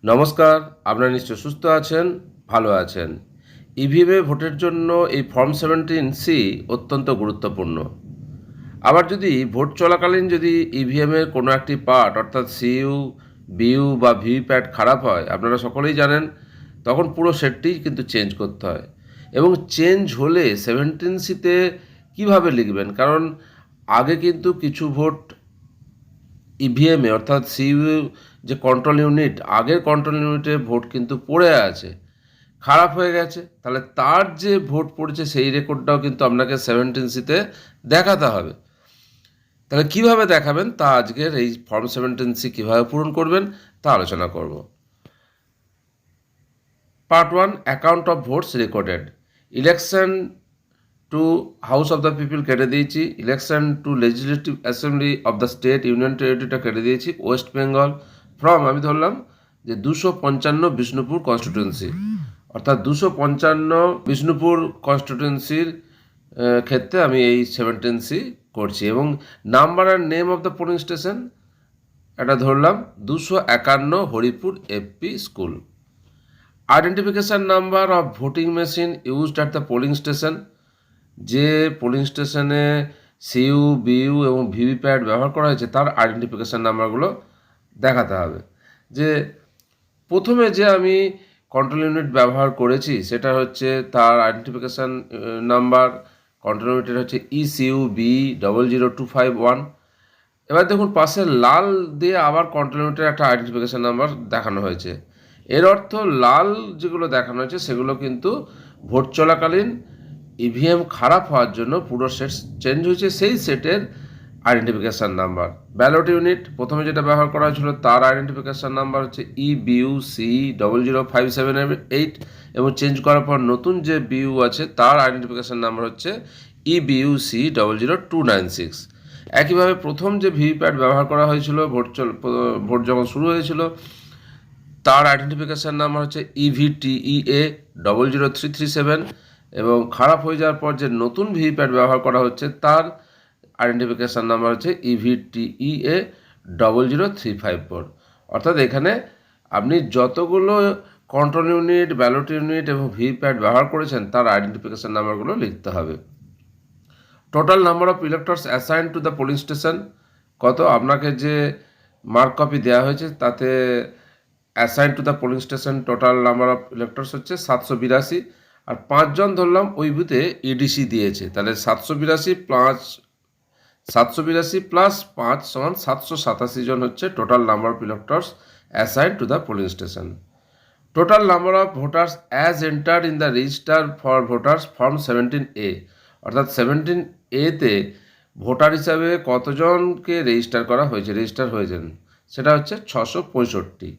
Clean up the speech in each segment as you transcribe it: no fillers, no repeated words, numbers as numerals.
নমস্কার, আপনারা নিশ্চয় সুস্থ আছেন, ভালো আছেন। ইভিএমে ভোটের জন্য এই ফর্ম 17C অত্যন্ত গুরুত্বপূর্ণ। আবার যদি ভোট চলাকালীন যদি ইভিএমের কোনো একটি পার্ট অর্থাৎ সিইউ, বিইউ বা ভিভিপ্যাট খারাপ হয়, আপনারা সকলেই জানেন, তখন পুরো সেটটি কিন্তু চেঞ্জ করতে হয়। এবং চেঞ্জ হলে 17Cতে কীভাবে লিখবেন? কারণ আগে কিন্তু কিছু ভোট ইভিএমে অর্থাৎ সিইউ যে কন্ট্রোল ইউনিট, আগের কন্ট্রোল ইউনিটে ভোট কিন্তু পড়ে আছে, খারাপ হয়ে গেছে। তাহলে তার যে ভোট পড়েছে সেই রেকর্ডটাও কিন্তু আপনাকে 17Cতে দেখাতে হবে। তাহলে কিভাবে দেখাবেন তা আজকের এই ফর্ম 17C কীভাবে পূরণ করবেন তা আলোচনা করব। Part 1, account of votes recorded. Election to House of the People কেটে দিয়েছি, election to legislative assembly of the state union টেরিটরিটা কেটে দিয়েছি, ওয়েস্ট বেঙ্গল ফ্রম আমি ধরলাম যে 255 বিষ্ণুপুর কনস্টিটিউয়েন্সি, অর্থাৎ 255 বিষ্ণুপুর কনস্টিটিউয়েন্সির ক্ষেত্রে আমি এই 17C করছি। এবং number and name of the polling station এটা ধরলাম 251 Haripur FP school. Identification number of voting machine used at the polling station, যে পোলিং স্টেশনে সিইউ, বিইউ এবং ভিভিপ্যাট ব্যবহার করা হয়েছে তার আইডেন্টিফিকেশান নাম্বারগুলো দেখাতে হবে। যে প্রথমে যে আমি কন্ট্রোল ইউনিট ব্যবহার করেছি সেটা হচ্ছে তার আইডেন্টিফিকেশান নাম্বার, কন্ট্রোল ইউনিটের হচ্ছে ECU B00251। এবার দেখুন পাশে লাল দিয়ে আবার কন্ট্রোল ইউনিটের একটা আইডেন্টিফিকেশান নাম্বার দেখানো হয়েছে। এর অর্থ লাল যেগুলো দেখানো হয়েছে সেগুলো কিন্তু ভোট চলাকালীন ইভিএম খারাপ হওয়ার জন্য পুরো সেট চেঞ্জ হয়েছে, সেই সেটের আইডেন্টিফিকেশান নাম্বার। ব্যালট ইউনিট প্রথমে যেটা ব্যবহার করা হয়েছিল তার আইডেন্টিফিকেশান নাম্বার হচ্ছে EBUC00578 এবং চেঞ্জ করার পর নতুন যে বিইউ আছে তার আইডেন্টিফিকেশান নাম্বার হচ্ছে EBUC00296। একইভাবে প্রথম যে ভিভিপ্যাট ব্যবহার করা হয়েছিল ভোট যখন শুরু হয়েছিল তার আইডেন্টিফিকেশান নাম্বার হচ্ছে EVTEA00337 এবং খারাপ হয়ে যাওয়ার পর যে নতুন ভিভিপ্যাট ব্যবহার করা হচ্ছে তার আইডেন্টিফিকেশান নাম্বার হচ্ছে EVTEA00354। অর্থাৎ এখানে আপনি যতগুলো কন্ট্রোল ইউনিট, ব্যালট ইউনিট এবং ভিভিপ্যাট ব্যবহার করেছেন তার আইডেন্টিফিকেশান নাম্বারগুলো লিখতে হবে। Total number of electors assign to the polling station কত? আপনাকে যে মার্ক কপি দেওয়া হয়েছে তাতে assign to the polling station total number of electors হচ্ছে 782, আর 5 জন ধরলাম ওই বুথে ইডিসি দিয়েছে, তাহলে 782 প্লাস 5 সমান 787 জন হচ্ছে total number of electors assign to the polling station. Total number of voters as entered in the register for voters form 17A, অর্থাৎ 17A-তে voter হিসাবে কতজনকে রেজিস্টার করা হয়েছে, রেজিস্টার হয়েছেন সেটা হচ্ছে 665।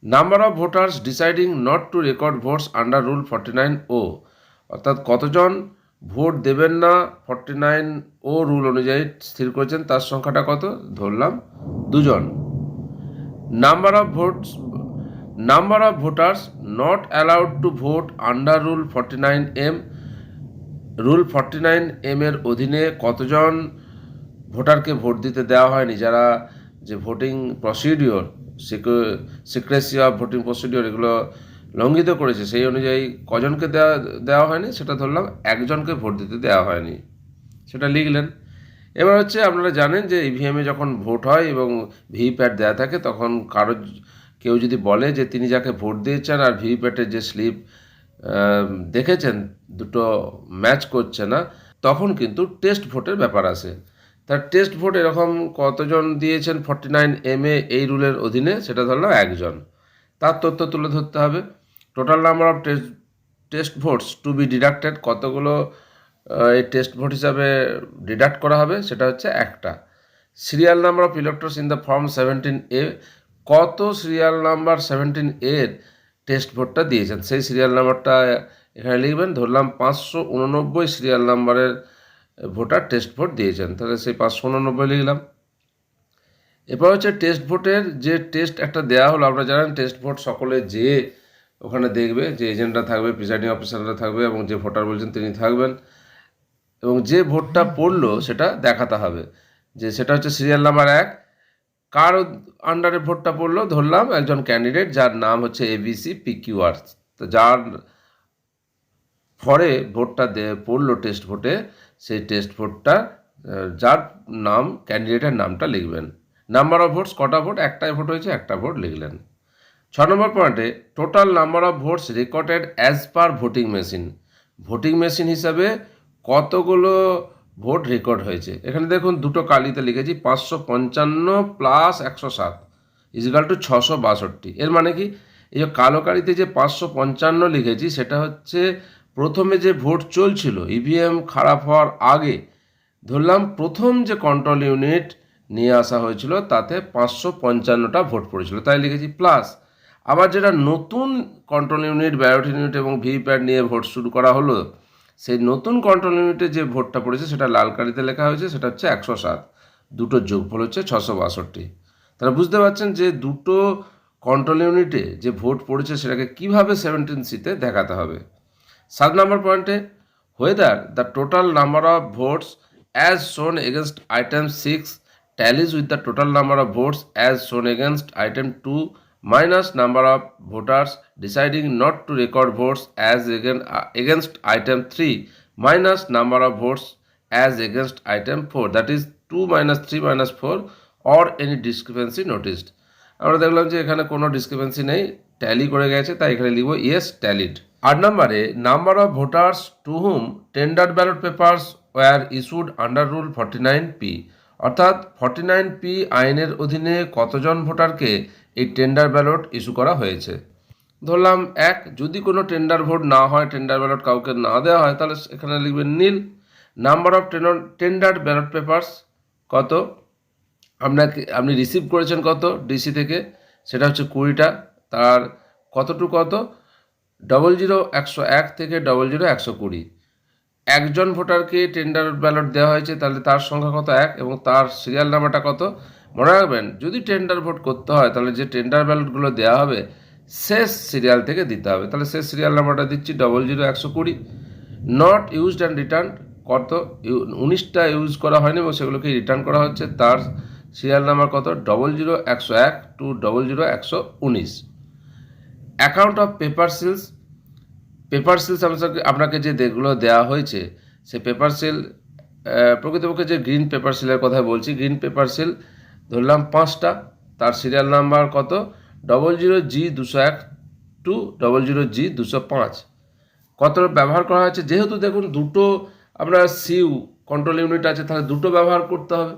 Number of voters deciding not to record votes under rule 49O, অর্থাৎ কতজন ভোট দেবেন না 49O রুল অনুযায়ী স্থির করেছেন তার সংখ্যাটা কত? ধরলাম 2 জন। Number of voters not allowed to vote under rule 49M, rule 49M এর অধীনে কতজন ভোটারকে ভোট দিতে দেওয়া হয়নি, যারা যে voting procedure, secrecy of voting procedure এগুলো লঙ্ঘিত করেছে সেই অনুযায়ী কজনকে দেওয়া হয়নি সেটা ধরলাম 1 জনকে ভোট দিতে দেওয়া হয়নি, সেটা লিখলেন। এবার হচ্ছে আপনারা জানেন যে ইভিএমে যখন ভোট হয় এবং ভিভিপ্যাট দেওয়া থাকে তখন কেউ যদি বলে যে তিনি যাকে ভোট দিয়েছেন আর ভিভিপ্যাটের যে স্লিপ দেখেছেন দুটো ম্যাচ করছে না, তখন কিন্তু টেস্ট ভোটের ব্যাপার আসে। তার টেস্ট ভোট এরকম কতজন দিয়েছেন 49M এই রুলের অধীনে সেটা ধরলাম 1 জন, তার তথ্য তুলে ধরতে হবে। Total number of test votes to be deducted, কতগুলো এই টেস্ট ভোট হিসাবে ডিডাক্ট করা হবে সেটা হচ্ছে 1টা। Serial number of electors in the form 17A, কত সিরিয়াল নাম্বার 17A-র টেস্ট ভোটটা দিয়েছেন সেই সিরিয়াল নাম্বারটা এখানে লিখবেন। ধরলাম 589 সিরিয়াল নাম্বারের ভোটার টেস্ট ভোট দিয়েছেন, তাহলে সেই 589 লিখলাম। এরপর হচ্ছে টেস্ট ভোটের যে টেস্ট একটা দেওয়া হলো, আপনারা জানেন টেস্ট ভোট সকলে যে ওখানে দেখবে, যে এজেন্টরা থাকবে, প্রিসাইডিং অফিসাররা থাকবে এবং যে ভোটার বলছেন তিনি থাকবেন, এবং যে ভোটটা পড়লো সেটা দেখাতে হবে, যে সেটা হচ্ছে সিরিয়াল নাম্বার 1 কার আন্ডারে ভোটটা পড়লো, ধরলাম একজন ক্যান্ডিডেট যার নাম হচ্ছে এবিসি পিকিউআর, তো যার ফরে ভোটটা পড়লো টেস্ট ভোটে, সেই টেস্ট ভোটটা যার নাম, ক্যান্ডিডেটের নামটা লিখবেন। নাম্বার অফ ভোটস, কটা ভোট, একটাই ভোট হয়েছে, একটা ভোট লিখলেন। 6 নম্বর পয়েন্টে total number of votes recorded as per voting machine. Voting machine হিসাবে কতগুলো ভোট রেকর্ড হয়েছে। এখানে দেখুন দুটো কালিতে লিখেছি 555 প্লাস 107 ইজিক্যাল টু 662। এর মানে কি, এই যে কালো কালিতে যে 555 লিখেছি সেটা হচ্ছে প্রথমে যে ভোট চলছিল ইভিএম খারাপ হওয়ার আগে, ধরলাম প্রথম যে কন্ট্রোল ইউনিট নিয়ে আসা হয়েছিল তাতে 555টা ভোট পড়েছিল, তাই লিখেছি প্লাস। আবার যেটা নতুন কন্ট্রোল ইউনিট, ব্যালট ইউনিট এবং ভিভিপ্যাট নিয়ে ভোট শুরু করা হলো, সেই নতুন কন্ট্রোল ইউনিটে যে ভোটটা পড়েছে সেটা লাল কালিতে লেখা হয়েছে, সেটা হচ্ছে 107, দুটোর যোগফল হচ্ছে 662। তাহলে বুঝতে পারছেন যে দুটো কন্ট্রোল ইউনিটে যে ভোট পড়েছে সেটাকে কীভাবে 17C-তে দেখাতে হবে। 7 নম্বর পয়েন্টে whether the total number of votes as shown against item 6 tallies with the total number of votes as shown against item 2 minus number of voters deciding not to record votes as against item 3 minus number of votes as against item 4, that is 2 minus 3 minus 4 or any discrepancy noticed। আমরা দেখলাম যে এখানে কোনো discrepancy নেই, tally করে গেছে, তাই এখানে লিখব ইয়েস ট্যালিড। 8 নম্বরে number of voters two hmm tender ballot papers war issued under rule 49P, অর্থাৎ 49P আইনের অধীনে কতজন ভোটারকে এই টেন্ডার ব্যালট ইস্যু করা হয়েছে। ধরলাম 1, যদি কোনো টেন্ডার ভোট না হয়, টেন্ডার ব্যালট কাউকে না দেওয়া হয়, তাহলে এখানে লিখবেন nil. Number of tender ballot papers কত, আপনি রিসিভ করেছেন কত ডিসি থেকে, সেটা হচ্ছে 20টা, তার কতটুকু কত, 00101 থেকে 00120। একজন ভোটারকে টেন্ডার ব্যালট দেওয়া হয়েছে, তাহলে তার সংখ্যা কত 1 এবং তার সিরিয়াল নাম্বারটা কত। মনে রাখবেন যদি টেন্ডার ভোট করতে হয় তাহলে যে টেন্ডার ব্যালটগুলো দেওয়া হবে শেষ সিরিয়াল থেকে দিতে হবে, তাহলে শেষ সিরিয়াল নাম্বারটা দিচ্ছি 00120। নট ইউজড অ্যান্ড রিটার্ন কত, 19টা ইউজ করা হয়নি এবং সেগুলোকে রিটার্ন করা হচ্ছে, তার সিরিয়াল নাম্বার কত, 00101 to 00119। Account of paper seals, paper seals আপনাকে যে যেগুলো দেওয়া হয়েছে সেই পেপার সিল, প্রকৃতপক্ষে যে গ্রিন পেপার সিলের কথা বলছি, গ্রিন পেপার সিল ধরলাম 5টা, তার সিরিয়াল নাম্বার কত, 00G201 টু 00G205। কত ব্যবহার করা হয়েছে, যেহেতু দেখুন দুটো আপনার সিউ কন্ট্রোল ইউনিট আছে, তাহলে দুটো ব্যবহার করতে হবে,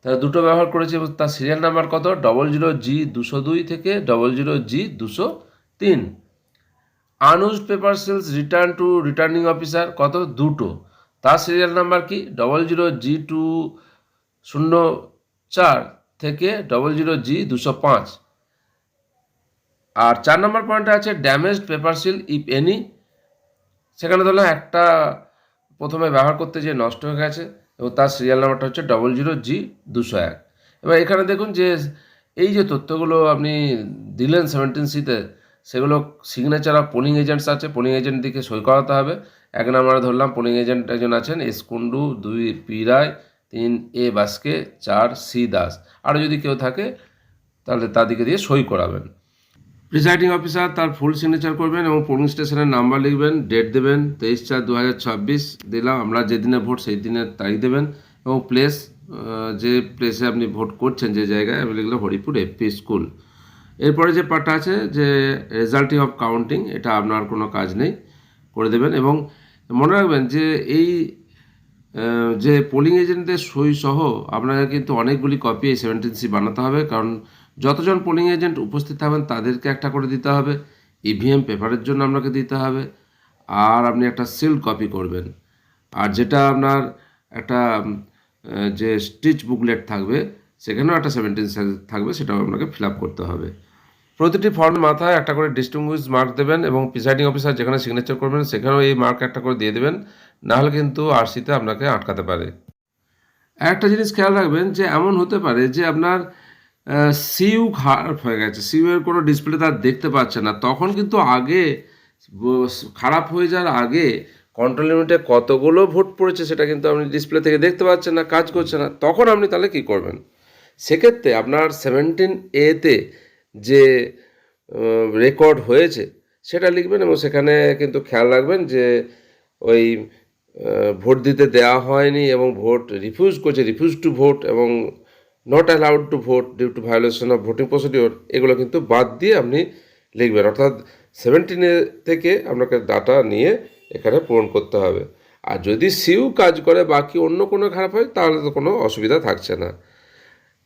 তাহলে দুটো ব্যবহার করেছি এবং তার সিরিয়াল নাম্বার কত, 00G202 থেকে 00G203। Unused paper seals return to returning officer কত, দুটো, তার সিরিয়াল নাম্বার কি, 00G204 থেকে 00G205। আর 4 নম্বর পয়েন্টে আছে damaged paper seal if any, সেখানে ধরলাম একটা প্রথমে ব্যবহার করতে যে নষ্ট হয়ে গেছে এবং তার সিরিয়াল নাম্বারটা হচ্ছে 00G201। এবার এখানে দেখুন যে এই যে তথ্যগুলো আপনি দিলেন 17C-তে, সেগুলো সিগনেচার অফ পোলিং এজেন্টস আছে, পোলিং এজেন্ট দিকে সই করাতে হবে। 1 নম্বরে ধরলাম পোলিং এজেন্ট একজন আছেন এস কুন্ডু, 2 পি রায়, 3 এ বাস্কে, 4 সি দাস, আরও যদি কেউ থাকে তাহলে তাদেরকে দিয়ে সই করাবেন। প্রিসাইডিং অফিসার তার ফুল সিগনেচার করবেন এবং পোলিং স্টেশনের নাম্বার লিখবেন, ডেট দেবেন 23/4/2026 দিলাম, আমরা যেদিনে ভোট সেই দিনের তারিখ দেবেন এবং প্লেস, যে প্লেসে আপনি ভোট করছেন যে জায়গায়, আমি লিখলাম হরিপুর এফপি স্কুল। এরপরে যে পার্টটা আছে যে রেজাল্টিং অফ কাউন্টিং, এটা আপনার কোনো কাজ নেই, করে দেবেন। এবং মনে রাখবেন যে এই যে পোলিং এজেন্টদের সই সহ আপনাকে কিন্তু অনেকগুলি কপি এই 17C বানাতে হবে, কারণ যতজন পোলিং এজেন্ট উপস্থিত থাকবেন তাদেরকে একটা করে দিতে হবে, ইভিএম পেপারের জন্য আপনাকে দিতে হবে, আর আপনি একটা সিল্ড কপি করবেন। আর যেটা আপনার একটা যে স্টিচ বুকলেট থাকবে সেখানেও একটা 17C থাকবে, সেটাও আপনাকে ফিল আপ করতে হবে। প্রতিটি ফর্মের মাথায় একটা করে ডিস্টিংগুইশ মার্ক দেবেন এবং প্রিসাইডিং অফিসার যেখানে সিগনেচার করবেন সেখানেও এই মার্ক একটা করে দিয়ে দেবেন, নাহলে কিন্তু আরসিতে আপনাকে আটকাতে পারে। একটা জিনিস খেয়াল রাখবেন যে এমন হতে পারে যে আপনার সিইউ খারাপ হয়ে গেছে, সিইউ এর কোনো ডিসপ্লে তার দেখতে পাচ্ছে না, তখন কিন্তু আগে খারাপ হয়ে যাওয়ার আগে কন্ট্রোল ইউনিটে কতগুলো ভোট পড়েছে সেটা কিন্তু আপনি ডিসপ্লে থেকে দেখতে পাচ্ছেন না, কাজ করছে না, তখন আপনি তাহলে কী করবেন, সেক্ষেত্রে আপনার 17A-তে যে রেকর্ড হয়েছে সেটা লিখবেন এবং সেখানে কিন্তু খেয়াল রাখবেন যে ওই ভোট দিতে দেওয়া হয়নি এবং ভোট রিফিউজ করছে, রিফিউজ টু ভোট এবং not allowed to vote due to violation of voting procedure, এগুলো কিন্তু বাদ দিয়ে আপনি লিখবেন। অর্থাৎ 17 থেকে আপনাকে ডাটা নিয়ে এখানে পূরণ করতে হবে। আর যদি সিউ কাজ করে বাকি অন্য কোনো খারাপ হয় তাহলে তো কোনো অসুবিধা থাকছে না।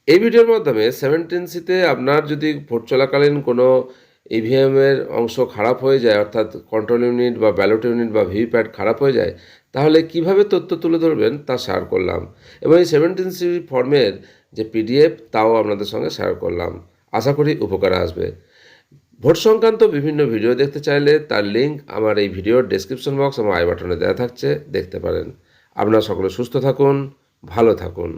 এই ভিডিওর মাধ্যমে 17C-তে আপনার যদি ভোট চলাকালীন কোনো ইভিএমের অংশ খারাপ হয়ে যায়, অর্থাৎ কন্ট্রোল ইউনিট বা ব্যালট ইউনিট বা ভিভিপ্যাট খারাপ হয়ে যায়, তাহলে কিভাবে তথ্য তুলে ধরবেন তা শেয়ার করলাম এবং এই 17C ফর্মের যে পিডিএফ তাও আপনাদের সঙ্গে শেয়ার করলাম। আশা করি উপকারে আসবে। ভোট সংক্রান্ত বিভিন্ন ভিডিও দেখতে চাইলে তার লিঙ্ক আমার এই ভিডিওর ডেসক্রিপশন বক্স এবং আই বাটনে দেওয়া থাকছে, দেখতে পারেন। আপনারা সকলে সুস্থ থাকুন, ভালো থাকুন।